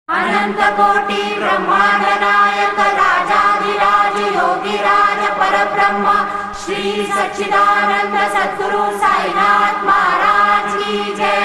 अनंत कोटि ब्रह्मांड नायक राजाधिराज योगीराज परब्रह्म श्री सच्चिदानंद सद्गुरु साईनाथ महाराज की जय।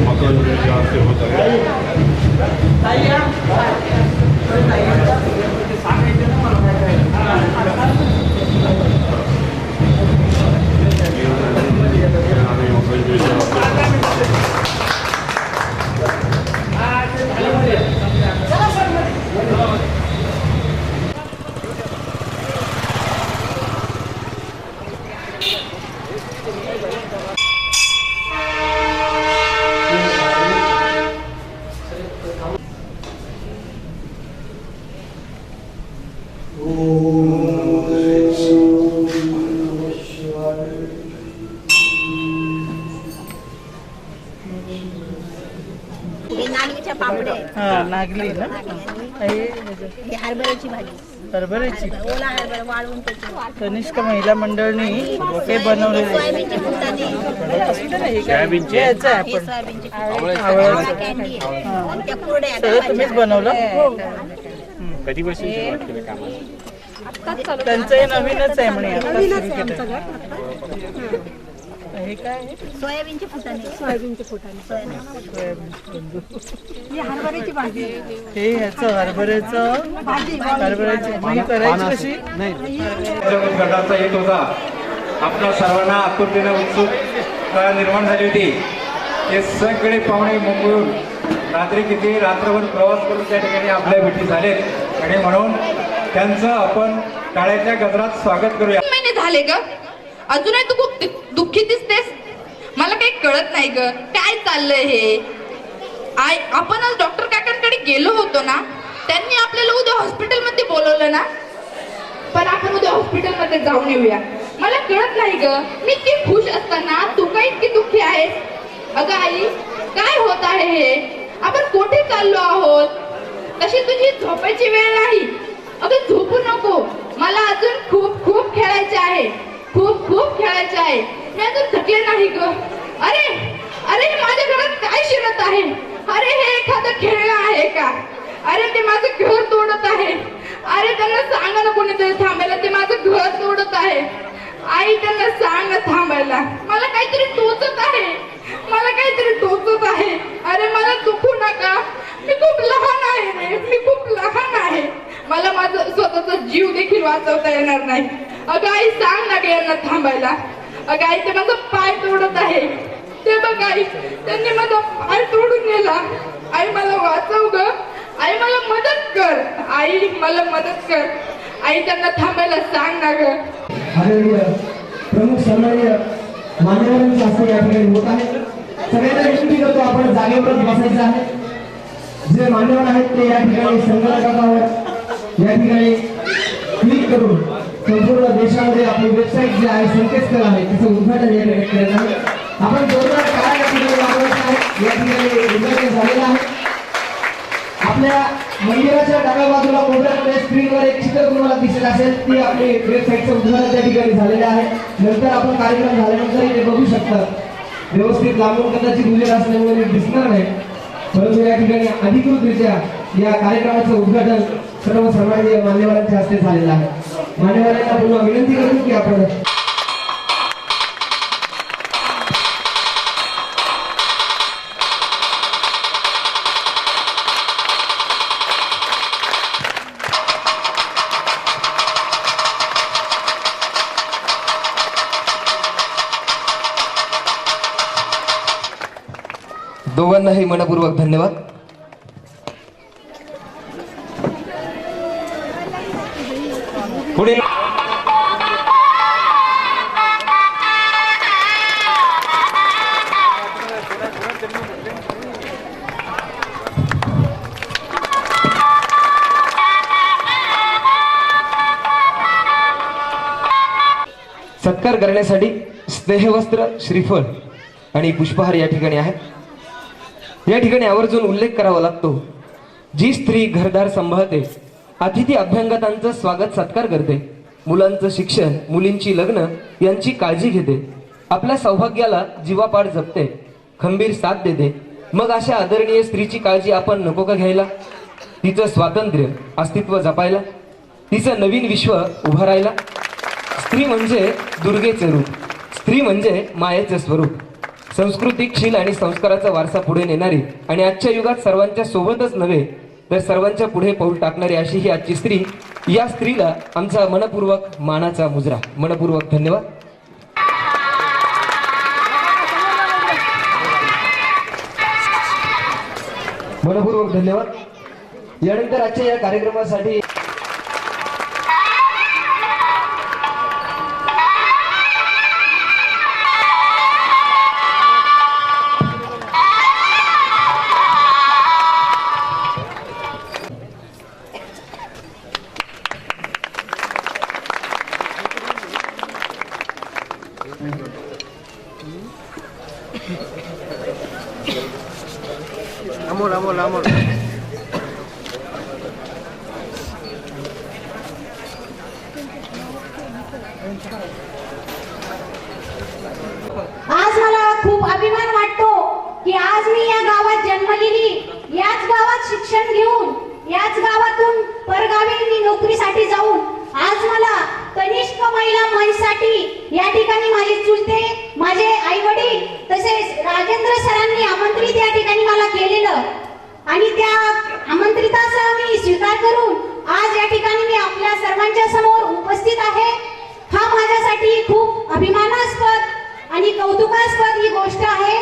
वातावरण हे नागलीच्या पापड्या आहेत. हा नागली ना. ही हरभऱ्याची भाजी, हरभऱ्याची. ओला हरभरा वाळवून त्याची. कनिष्क महिला मंडळनी हे बनवलेले सोयाबीनचे फुटाणे, सोयाबीनचे याचं आहे हे आपण सोयाबीनचे आवळ्याचं. फुटाणे, कॅन्डी आहे. आणि त्या कुरड्या सगळं तुम्हीच बनवलं. कधीपासून सुरुवात केली कामाला? त्यांचं हे नवीनच आहे म्हणे आता सुरू केलं. हे काय आहे? सोयाबीनचे फुटाणे, सोयाबीनचे फुटाणे, हरभऱ्याची भाजी, हे ह्याचं हरभऱ्याचं हरभऱ्याची मग ही करायची कशी? गटाचा येत होता. आपल्या सर्वांना आतुरतेने उत्सुकता निर्माण झाली होती. हे सगळे पाहुणे मुंबईहून रात्री किती रात्रभर प्रवास करून त्या ठिकाणी आपल्या भेटी झालेत आणि म्हणून त्यांचं आपण टाळ्याच्या गजरात स्वागत करूया. महिने झाले ग, अजूनही तू खूप दुःखी दिसतेस. मला काही कळत नाही ग, काय चाललंय हे. आपण आज डॉक्टर काकांकडे गेलो होतो ना, त्यांनी आपल्याला उद्या हॉस्पिटलमध्ये बोलवलं ना. पण आपण उद्या हॉस्पिटलमध्ये जाऊन येऊया. मला कळत नाही ग, मी इतकी खुश असताना तू काय इतकी दुःखी आहेस. अगं आई, काय होत आहे हे? आपण कुठे चाललो आहोत? तशी तुझी झोपायची वेळ नाही. अगं झोपू नको, मला अजून खूप खूप खेळायचे आहे, खूप खूप खेळायचे आहे. मी अजून थकले नाही ग. अरे अरे माझ्या घरात काय शिरत आहे? अरे हे एखादं खेळणं आहे का? अरे ते माझं घर तोडत आहे. अरे त्यांना सांगा ना कोणीतरी थांबायला, ते माझं घर तोडत आहे. आई त्यांना सांग ना थांबायला. मला काहीतरी टोचत आहे, मला काहीतरी टोचत आहे. अरे मला दुखू नका, मी खूप लहान आहे रे, मी खूप लहान आहे. मला माझा स्वतःचा जीव देखील वाचवता येणार नाही. अगं आई सांग ना ग यांना थांबायला. अगं आई ते माझा पाय तोडत आहे. ते बघ आई, त्यांनी माझा पाय तोडून नेला. आई मला वाचव ग, आई मला मदत कर, आई मला मदत कर. आई त्यांना थांबायला सांग ना ग. आदरणीय प्रमुख सन्माननीय मान्यवरांचे हस्ते या ठिकाणी होत आहे. सगळ्यांना विनंती करतो आपण जागेवरच बसायचं आहे. जे मान्यवर आहेत ते या ठिकाणी संगणकावर या ठिकाणी क्लिक करून संपूर्ण देशामध्ये आपली वेबसाईट जी आहे, संकेतस्थळ आहे, त्याचं उद्घाटन या ठिकाणी केलं आहे. आपण जोरदार टाळ्या या ठिकाणी वाजवायच्या आहेत. या ठिकाणी उद्घाटन झालेलं आहे. आपल्या मंदिराच्या डाव्या बाजूला कोपऱ्यामध्ये स्क्रीनवर एक चित्र तुम्हाला दिसत असेल, ती आपली वेबसाईटचं उद्घाटन त्या ठिकाणी झालेलं आहे. नंतर आपण कार्यक्रम झाल्यानंतर इथे बघू शकता. व्यवस्थित लांबून कदाचित उजेड असल्यामुळे दिसणार नाही, परंतु या ठिकाणी अधिकृतरित्या या कार्यक्रमाचं उद्घाटन सर्व सन्माननीय मान्यवरांच्या हस्ते झालेलं आहे. मान्यवरांना पुन्हा विनंती करतो की आपण दोघांनाही मनपूर्वक धन्यवाद. पुढील सत्कार करण्यासाठी स्नेहवस्त्र, श्रीफळ आणि पुष्पहार या ठिकाणी आहेत. या ठिकाणी आवर्जून उल्लेख करावा लागतो. जी स्त्री घरदार सांभाळते, अतिथी अभ्यंगतांचं स्वागत सत्कार करते, मुलांचं शिक्षण, मुलींची लग्न यांची काळजी घेते, आपल्या सौभाग्याला जीवापाड जपते, खंबीर साथ देते, मग अशा आदरणीय स्त्रीची काळजी आपण नको का घ्यायला? तिचं स्वातंत्र्य, अस्तित्व जपायला, तिचं नवीन विश्व उभारायला. स्त्री म्हणजे दुर्गेचे रूप, स्त्री म्हणजे मायेचे स्वरूप, सांस्कृतिक शील आणि संस्काराचा वारसा पुढे नेणारी आणि आजच्या युगात सर्वांच्या सोबतच नव्हे तर सर्वांच्या पुढे पाऊल टाकणारी अशी ही आजची स्त्री. या स्त्रीला आमचा मनपूर्वक मानाचा मुजरा. मनपूर्वक धन्यवाद. मनपूर्वक धन्यवाद. यानंतर आजच्या या कार्यक्रमासाठी अमोल अमोल अमोल आज मला खूप अभिमान वाटतो की आज मी या गावात जन्मलेली, याच गावात शिक्षण घेऊन, याच गावातून परगावी मी नोकरीसाठी जाऊन आज मला कनिष्ठ महिला मंचसाठी या ठिकाणी माझे चुलते, माझे आई वडील तसेच राजेंद्र सरांनी आमंत्रित या ठिकाणी मला केलेलं आणि त्या आमंत्रिताचा मी स्वीकार करून आज या ठिकाणी मी आपल्या सर्वांच्या समोर उपस्थित आहे. हा माझ्यासाठी खूप अभिमानास्पद आणि कौतुकास्पद ही गोष्ट आहे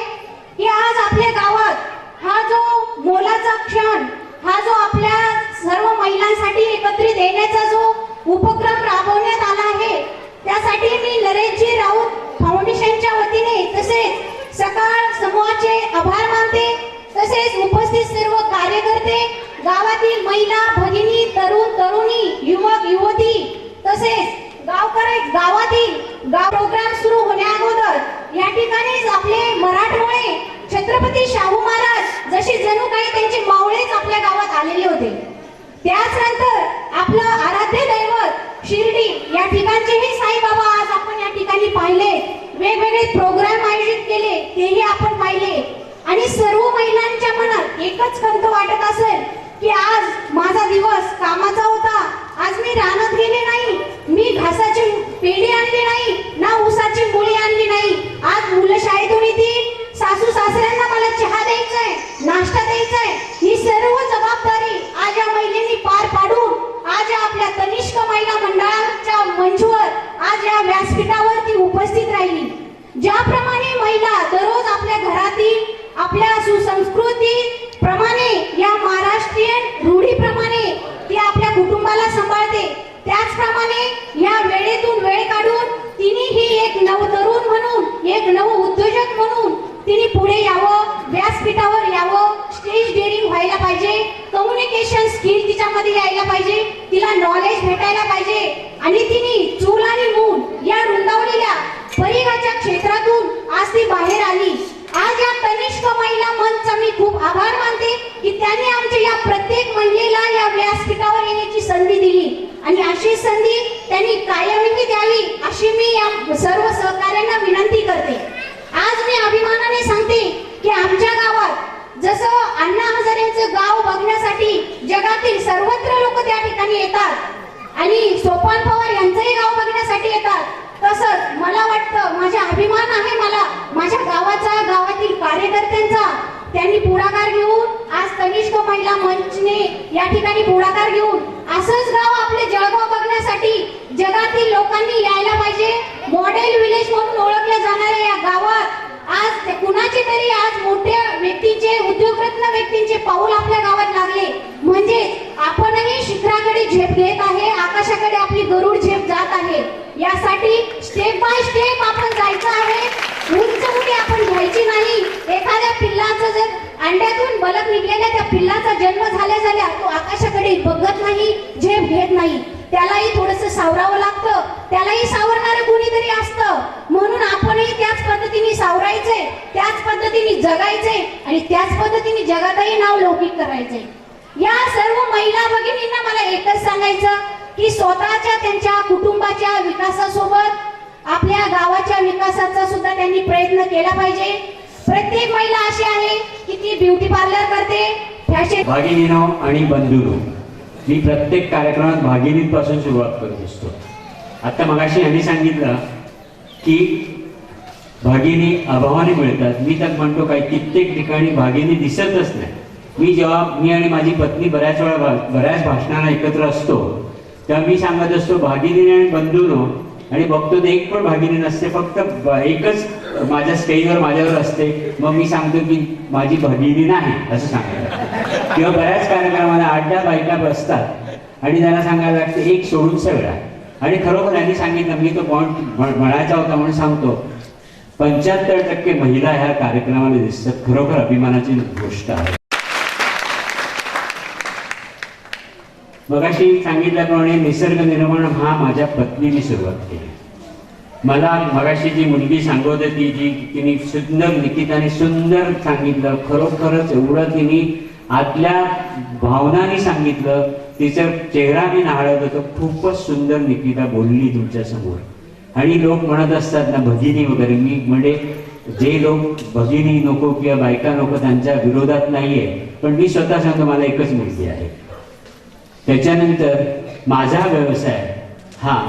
की आज आपल्या गावात हा जो मोलाचा क्षण, हा जो आपल्या सर्व महिलांसाठी एकत्रित येण्याचा जो उपक्रम राबवण्यात आला आहे, त्यासाठी मी नरेशजी राऊत फाउंडेशनच्या वतीने तसेच सकाळ समूहाचे आभार मानते. तसेच उपस्थित सर्व कार्यकर्ते, गावातील महिला भगिनी, तरुण तरुणी, युवक युवती तसेच गावातील प्रोग्राम सुरू होण्याअगोदर या ठिकाणीच आपले मराठमोळे छत्रपती शाहू महाराज जसे जणू काही त्यांचे मावळेच आपल्या गावात आलेले होते. त्याचनंतर आपलं आराध्य दैवत शिर्डी या ठिकाणचेही साईबाबा आज आपण या ठिकाणी पाहिले, वेगवेगळे प्रोग्राम आयोजित केले तेही आपण पाहिले आणि सर्व महिलांच्या मनात एकच खंत वाटत असेल की आज माझा दिवस कामाचा होता, आज मी रानात गेले नाही, मी घासाची पेढी आणली नाही ना ऊसाची मुळी आणली नाही, आज मुलं शाळेतून येतील, सासू सासऱ्यांना मला चहा द्यायचा आहे, नाश्ता द्यायचा आहे, ही सर्व जबाबदारी आज या महिलांनी पार पाडून आज या आपल्या कनिष्ठ महिला मंडळाच्या मंचवर आज या व्यासपीठावर ती उपस्थित राहिली. ज्याप्रमाणे महिला दररोज आपल्या घरातील आपल्या सुसंस्कृती प्रमाणे या महाराष्ट्रीयन रूढीप्रमाणे ती आपल्या कुटुंबाला सांभाळते, त्याचप्रमाणे या वेळेतून वेळ काढून तिने ही एक नवतरुण म्हणून, एक नव उद्योजक म्हणून तिने पुढे यावं, व्यासपीठावर यावं, स्टेज डेअरिंग व्हायला पाहिजे, कम्युनिकेशन स्किल तिच्यामध्ये यायला पाहिजे, तिला नॉलेज भेटायला पाहिजे आणि तिने चूल आणि मूल या रुंदावलेल्या परिघाच्या क्षेत्रातून आज ती बाहेर आली. आज या कनिष्ठ महिला मंचचा मी खूप आभार मानते की त्यांनी आमच्या या प्रत्येक महिलेला या व्यासपीठावर येण्याची संधी दिली आणि अशी संधी त्यांनी कायमही द्यावी अशी मी या सर्व सहकाऱ्यांना विनंती करते. आज मी अभिमानाने सांगते की आमच्या गावात जसं अण्णा हजारेंचं गाव बघण्यासाठी जगातील सर्वत्र लोक त्या ठिकाणी येतात आणि सोपान पवार यांचंही गाव बघण्यासाठी येतात, तसंच मला वाटतं, माझा अभिमान आहे मला माझ्या गावाचा, गावातील कार्यकर्त्यांचा, त्यांनी पुढाकार घेऊन आज कनिष्ठ महिला मंचने या ठिकाणी पुढाकार घेऊन असंच गाव आपले जळगाव बघण्यासाठी जगातील लोकांनी यायला पाहिजे. मॉडेल विलेज म्हणून ओळखल्या जाणाऱ्या या गावात आज कुणाचे तरी आज मोठ्या व्यक्तीचे, उद्योगरत्न व्यक्तींचे पाऊल आपल्या गावात लागले म्हणजे आपणही शिखराकडे झेप घेत आहे, आकाशाकडे आपली गरुड झेप जात आहे. यासाठी स्टेप बाय स्टेप आपण जायचं आहे, उंच उडी आपण घ्यायची नाही. एखाद्या पिल्लाचं जर अंड्यातून बलक निघलेल्या त्या पिल्लाचा जन्म झाल्या तो आकाशाकडे बघत नाही, झेप घेत नाही, त्यालाही थोडंसं सावरावं लागतं, त्यालाही सावरणारं कोणीतरी असतं. म्हणून आपणही त्याच पद्धतीने सावरायचंय, त्याच पद्धतीने जगायचंय आणि त्याच पद्धतीने जगातही नाव लौकिक करायचंय. या सर्व महिला भगिनींना मला एकच सांगायचं की स्वतःच्या त्यांच्या कुटुंबाच्या विकासासोबत आपल्या गावाच्या विकासाचा सुद्धा त्यांनी प्रयत्न केला पाहिजे. प्रत्येक महिला अशी आहे की ती ब्युटी पार्लर करते, फॅशन. भगिनीनो आणि बंधूनो, मी प्रत्येक कार्यक्रमात भागिनीपासून सुरुवात करत असतो. आता मगाशी यांनी सांगितलं की भागिनी अभावाने मिळतात. मी तर म्हणतो काय, कित्येक ठिकाणी भागिनी दिसतच नाही. मी आणि माझी पत्नी बऱ्याच भाषणाला एकत्र असतो तेव्हा मी सांगत असतो भागिनी आणि बंधूनो, आणि बघतो ते एक पण भागिनी नसते, फक्त एकच माझ्या स्टेजवर माझ्यावर असते. मग मी सांगतो की माझी भगिनी नाही असं सांगायला. किंवा बऱ्याच कार्यक्रमाला 8-10 बायका बसतात आणि त्यांना सांगायला लागते एक सोडून सगळा. आणि खरोखर यांनी सांगितलं, मी तो पॉईंट म्हणायचा होता म्हणून सांगतो, 75% महिला ह्या कार्यक्रमाला दिसतात. खरोखर अभिमानाची गोष्ट आहे. मगाशी सांगितल्याप्रमाणे निसर्ग निर्माण हा माझ्या पत्नीने सुरुवात केली. मला मगाशी जी मुलगी सांगत होती जी तिने सुंदर निकिताने सुंदर सांगितलं, खरोखरच एवढं तिने आतल्या भावनाने सांगितलं, तिचा चेहरा मी न्हाळत होतो. खूपच सुंदर निकिता बोलली तुमच्या समोर. आणि लोक म्हणत असतात ना भगिनी वगैरे, मी म्हणजे जे लोक भगिनी नको किंवा बायका नको त्यांच्या विरोधात नाहीये, पण मी स्वतः सांगतो मला एकच मुलगी आहे. त्याच्यानंतर माझा व्यवसाय हा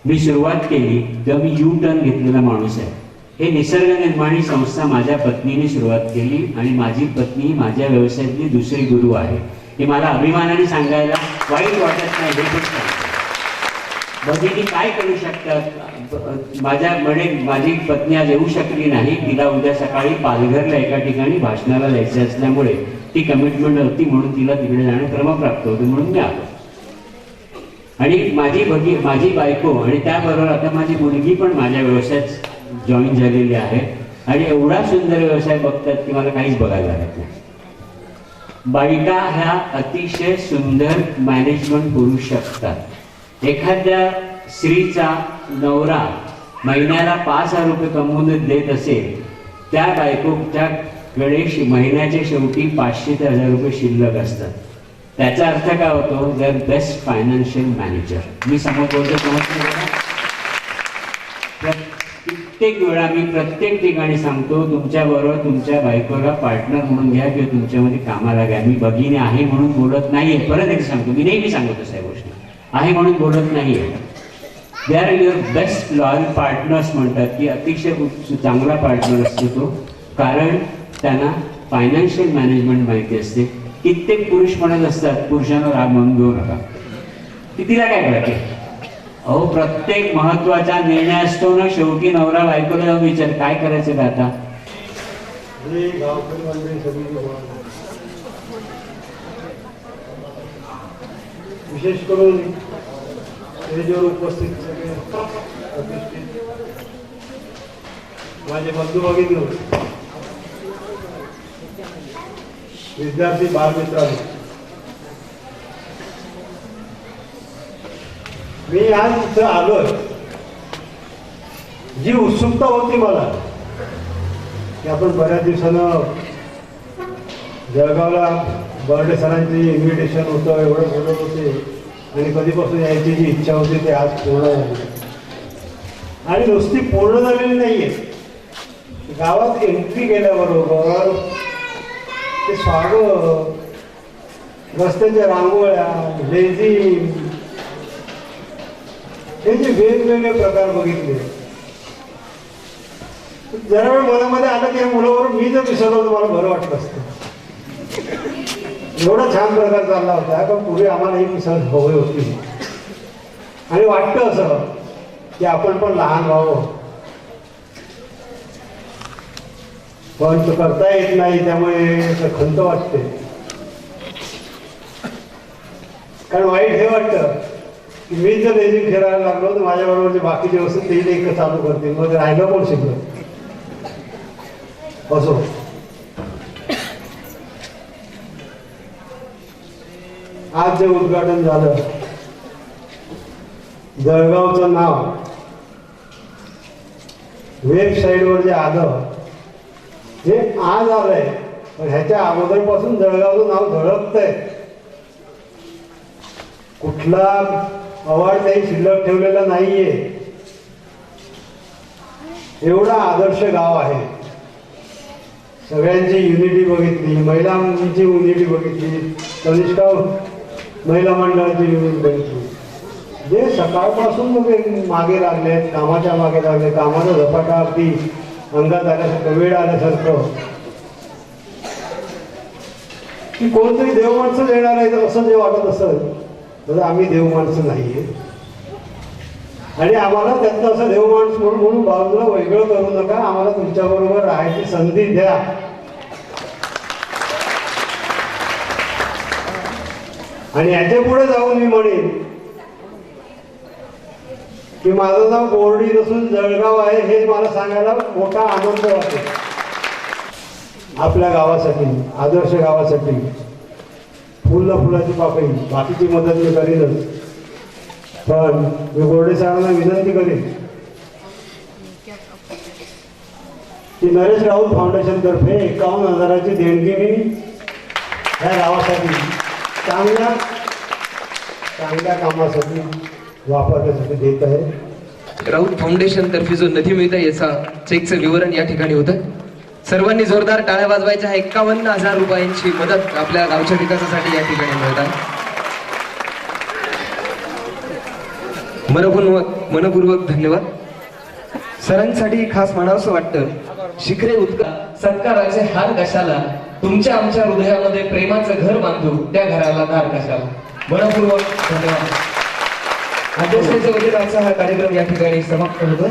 मी सुरुवात केली तेव्हा मी यू टर्न घेतलेला माणूस आहे. हे निसर्ग निर्माणी संस्था माझ्या पत्नीने सुरुवात केली आणि माझी पत्नी माझ्या व्यवसायातली दुसरी गुरु आहे. हे मला अभिमानाने सांगायला वाईट वाटत नाही. हे पण सांगतो भगिनी काय करू शकतात. माझी पत्नी आज येऊ शकली नाही, तिला उद्या सकाळी पालघरला एका ठिकाणी भाषणाला जायचं असल्यामुळे ती कमिटमेंट होती म्हणून तिला तिकडे जाणं क्रमप्राप्त होतं म्हणून मी आलो. आणि माझी बायको आणि त्याबरोबर आता माझी मुलगी पण माझ्या व्यवसायात जॉईन झालेली आहे आणि एवढा सुंदर व्यवसाय बघतात की मला काहीच बघायला लागत नाही. बायका ह्या अतिशय सुंदर मॅनेजमेंट करू शकतात. एखाद्या स्त्रीचा नवरा महिन्याला 5,000 रुपये कमवून देत असेल, त्या बायकोच्याकडे महिन्याच्या शेवटी 500 ते 1,000 रुपये शिल्लक असतात. त्याचा अर्थ काय होतो, they are best financial manager. मी समोर बोलतो समजतो. प्रत्येक वेळा मी प्रत्येक ठिकाणी सांगतो तुमच्याबरोबर तुमच्या बायकोला पार्टनर म्हणून घ्या किंवा तुमच्यामध्ये कामाला घ्या. मी भगिनी आहे म्हणून बोलत नाहीये. परत एक सांगतो, मी नेहमी सांगतो तशा गोष्टी आहे म्हणून बोलत नाहीये. They are your best loyal partners म्हणतात की अतिशय चांगला पार्टनर असतो तो, कारण त्यांना फायनान्शियल मॅनेजमेंट माहिती असते. कित्येक पुरुष म्हणत असतात पुरुषांना राग म्हणून घेऊ नका, कितीला काय कळते. अहो प्रत्येक महत्वाचा निर्णय असतो ना शेवटी नवरा बायकोला जाऊन विचार काय करायचं का आता. विशेष करून स्टेजवर उपस्थित सगळे प्रतिष्ठित माझे बंधू भगिनी, विद्यार्थी बालमित्रांनो, मी आज इथं आलोय. जी उत्सुकता होती मला की आपण बऱ्याच दिवसानं जळगावला बर्डे सरांची इन्व्हिटेशन होतं, एवढं बोलत होते आणि कधीपासून यायची जी इच्छा होती ते आज पूर्ण झाली. आणि नुसती पूर्ण झालेली नाहीये, गावात एंट्री केल्याबरोबर ते स्वागत, रस्त्याच्या रांगोळ्या, लेझिम, हे जे वेगवेगळे प्रकार बघितले, जरा वेळ मनामध्ये आलं की या मुलाबरोबर मी जर विसरलो तर मला बरं वाटलं असतं. एवढा छान प्रकार चालला होता, पण पुढे आम्हाला ही मिसळ हवी होती. आणि वाटतं असं की आपण पण लहान व्हावं, पण तो करता येत नाही, त्यामुळे खंत वाटते. कारण वाईट हे वाटतं की मी जर लेझिम खेळायला लागलो तर माझ्याबरोबर जे बाकीचे वस्तू ते एक चालू करतील, मग राहिलं कोण शिकलं. असो, आज जे उद्घाटन झालं, जळगावचं नाव वेबसाईटवर जे आलं हे आज आलंय, पण ह्याच्या अगोदरपासून जळगावचं नाव झळकतंय. कुठला अवॉर्ड काही शिल्लक ठेवलेला नाहीये. एवढा आदर्श गाव आहे. सगळ्यांची युनिटी बघितली, महिलांची युनिटी बघितली, कनिष्ठा महिला मंडळाची युनिटी बघितली. जे सकाळपासून मागे लागलेत, कामाच्या मागे लागले, कामाचा झपाटा अगदी अंगात आल्यासारखं, वेळ आल्यासारखं, की कोणतरी देव माणसं येणार आहे तर असं जे वाटत असेल तर आम्ही देव माणसं नाहीये. आणि आम्हाला त्यातलं असं देव माणूस म्हणून बाजूला वेगळं करू नका. आम्हाला तुमच्याबरोबर राहायची संधी द्या. आणि याच्या पुढे जाऊन मी म्हणेन की माझं नाव बोर्डी नसून जळगाव आहे हे मला सांगायला मोठा आनंद वाटतो. आपल्या गावासाठी, आदर्श गावासाठी फुलाची पाकळी, बाकीची मदत मी करीनच, पण मी बोर्डे सरांना विनंती करेन की नरेश राऊत फाउंडेशन तर्फे 51,000ची देणगी मी ह्या गावासाठी चांगल्या कामासाठी वापरण्यासाठी देत आहे. राऊत फाउंडेशन तर्फे जो निधी मिळत आहे याचा चेकचं विवरण या ठिकाणी होतं. सर्वांनी जोरदार टाळ्या वाजवायच्या. 51,000 रुपयांची मदत आपल्या गावच्या विकासासाठी या ठिकाणी मिळत आहे. मनपूर्वक धन्यवाद. सरांसाठी खास म्हणावंसं वाटतं, शिखरे सत्काराचे हार कशाला, तुमच्या आमच्या हृदयामध्ये प्रेमाचं घर बांधू, त्या घराला दार कशाला. मनपूर्वक धन्यवाद. अध्यक्षतेच्या वतीने आजचा हा कार्यक्रम या ठिकाणी समाप्त होतो.